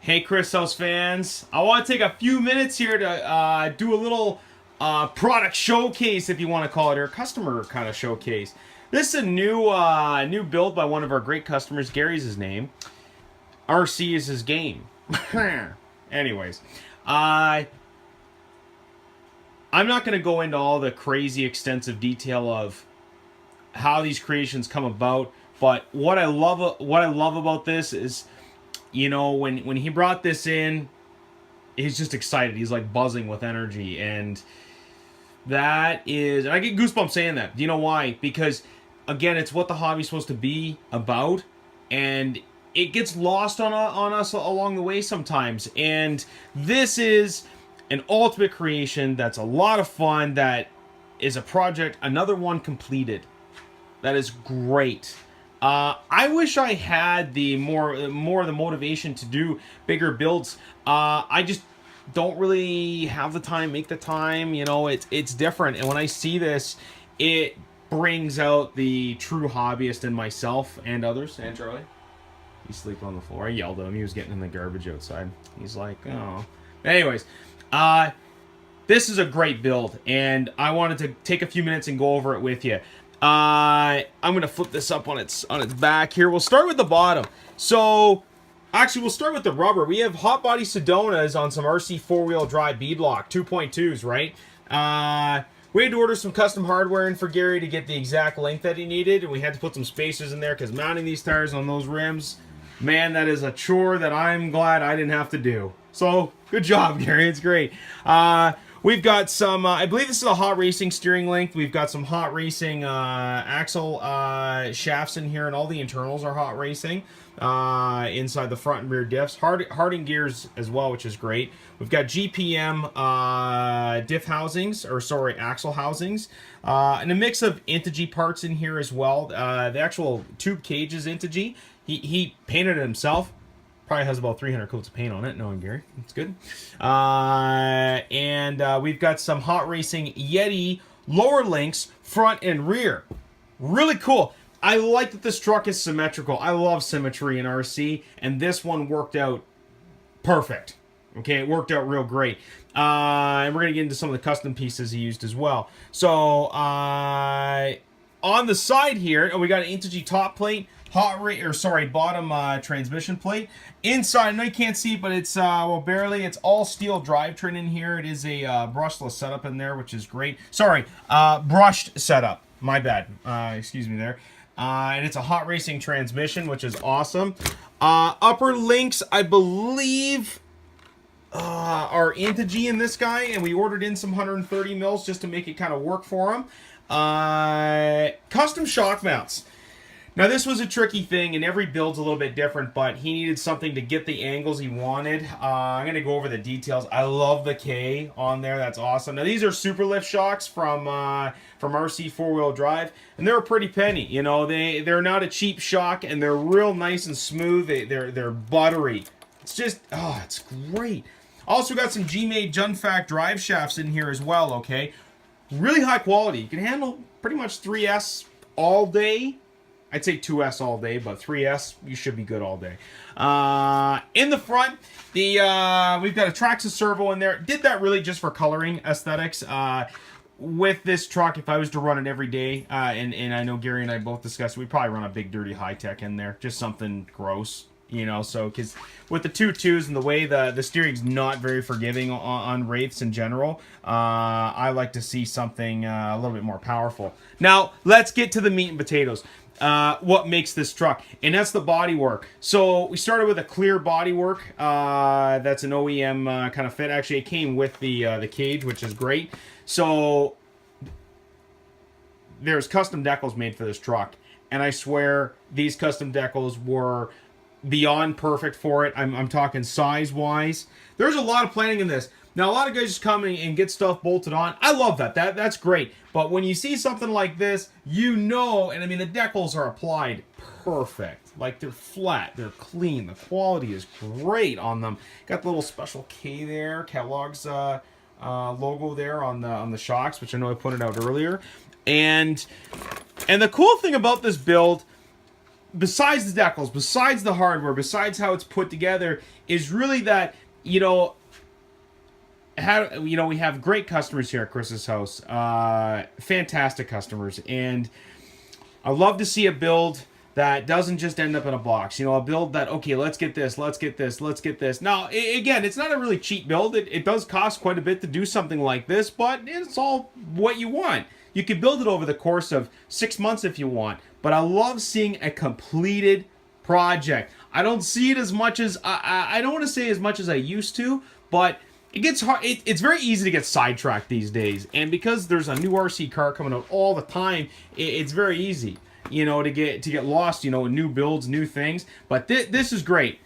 Hey, Chris House fans. I want to take a few minutes here to do a little product showcase, if you want to call it, or customer kind of showcase. This is a new build by one of our great customers. Gary's his name. RC is his game. Anyways, I'm not going to go into all the crazy extensive detail of how these creations come about, but what I love about this is, you know, when he brought this in, he's just excited. He's like buzzing with energy, and that is, and I get goosebumps saying that. Do you know why? Because again, it's what the hobby's supposed to be about, and it gets lost on us along the way sometimes. And this is an ultimate creation that's a lot of fun. That is a project, another one completed. That is great. I wish I had the more the motivation to do bigger builds. I just don't really have the time, make the time. You know, it's different. And when I see this, it brings out the true hobbyist in myself and others. And Charlie, he's sleeping on the floor. I yelled at him. He was getting in the garbage outside. He's like, oh. Anyways, this is a great build, and I wanted to take a few minutes and go over it with you. I'm gonna flip this up on its back here. We'll start with the bottom. So actually, we'll start with the rubber. We have hot body Sedonas on some RC 4-wheel drive beadlock 2.2s, right? We had to order some custom hardware in for Gary to get the exact length that he needed, and we had to put some spacers in there because mounting these tires on those rims, man, that is a chore that I'm glad I didn't have to do. So good job, Gary. It's great. We've got some, I believe this is a hot racing steering length. We've got some hot racing axle shafts in here, and all the internals are hot racing inside the front and rear diffs. Harding gears as well, which is great. We've got GPM diff housings, or sorry, axle housings, and a mix of Integy parts in here as well. The actual tube cage is Integy. He painted it himself. Probably has about 300 coats of paint on it, knowing Gary. It's good. And we've got some hot racing Yeti lower links, front and rear. Really cool. I like that this truck is symmetrical. I love symmetry in RC, and this one worked out perfect. Okay, it worked out real great. And we're going to get into some of the custom pieces he used as well. So, on the side here, we got an Integy top plate. Bottom transmission plate. Inside, I know you can't see, but it's, well, barely. It's all steel drivetrain in here. It is a brushless setup in there, which is great. Sorry, brushed setup. My bad. Excuse me there. And it's a hot racing transmission, which is awesome. Upper links, I believe, are Integy in this guy, and we ordered in some 130 mils just to make it kind of work for him. Custom shock mounts. Now, this was a tricky thing, and every build's a little bit different, but he needed something to get the angles he wanted. I'm going to go over the details. I love the K on there. That's awesome. Now, these are super lift shocks from RC 4-wheel drive, and they're a pretty penny. You know, they're not a cheap shock, and they're real nice and smooth. They're buttery. It's just, oh, it's great. Also got some G-Made Junfac drive shafts in here as well, okay? Really high quality. You can handle pretty much 3S all day. I'd say 2S all day, but 3S, you should be good all day. In the front, we've got a Traxxas servo in there. Did that really just for coloring aesthetics. With this truck, if I was to run it every day, and I know Gary and I both discussed, we'd probably run a big dirty high-tech in there. Just something gross, you know, so, because with the 2.2s and the way the steering's not very forgiving on wraiths in general, I like to see something a little bit more powerful. Now, let's get to the meat and potatoes. What makes this truck, and that's the bodywork. So we started with a clear bodywork. That's an OEM kind of fit. Actually, it came with the cage, which is great. So there's custom decals made for this truck, and I swear these custom decals were beyond perfect for it. I'm talking size wise. There's a lot of planning in this. Now, a lot of guys just come in and get stuff bolted on. I love that. That's great. But when you see something like this, you know, and I mean, the decals are applied perfect. Like, they're flat, they're clean, the quality is great on them. Got the little special K there, Kellogg's logo there on the shocks, which I know I pointed out earlier. And the cool thing about this build, besides the decals, besides the hardware, besides how it's put together, is really that, we have great customers here at Chris's house, fantastic customers, and I love to see a build that doesn't just end up in a box. A build that, okay, let's get this. Now, again, it's not a really cheap build. It does cost quite a bit to do something like this, but it's all what you want. You can build it over the course of 6 months if you want, but I love seeing a completed project. I don't see it as much as, I don't want to say as much as I used to, but it gets hard. It's very easy to get sidetracked these days, and because there's a new RC car coming out all the time, it's very easy, to get lost, in new builds, new things. But this is great.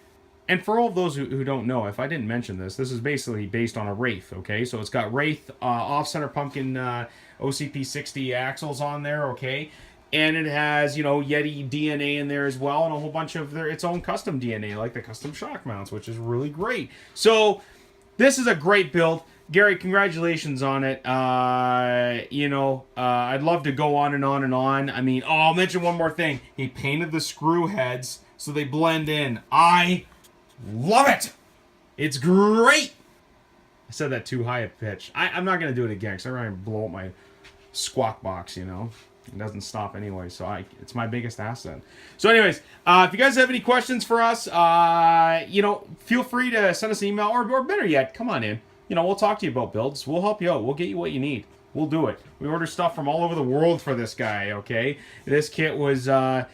And for all of those who don't know, if I didn't mention this is basically based on a Wraith, okay? So it's got Wraith off-center pumpkin OCP 60 axles on there, okay? And it has, Yeti DNA in there as well, and a whole bunch of its own custom DNA, like the custom shock mounts, which is really great. So this is a great build. Gary, congratulations on it. I'd love to go on and on and on. I mean, I'll mention one more thing. He painted the screw heads so they blend in. I love it. It's great. I said that too high a pitch. I'm not going to do it again because I'm going to blow up my squawk box, It doesn't stop anyway, so it's my biggest asset. So anyways, if you guys have any questions for us, feel free to send us an email, or better yet, come on in. We'll talk to you about builds. We'll help you out. We'll get you what you need. We'll do it. We order stuff from all over the world for this guy, okay? This kit was, the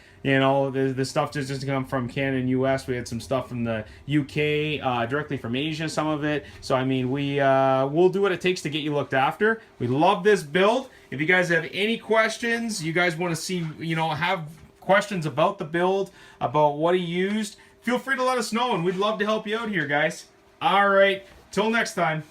stuff just doesn't come from Canada and U.S. We had some stuff from the U.K., directly from Asia, some of it. So, I mean, we'll do what it takes to get you looked after. We love this build. If you guys have any questions, you guys want to see, have questions about the build, about what he used, feel free to let us know, and we'd love to help you out here, guys. All right. Till next time.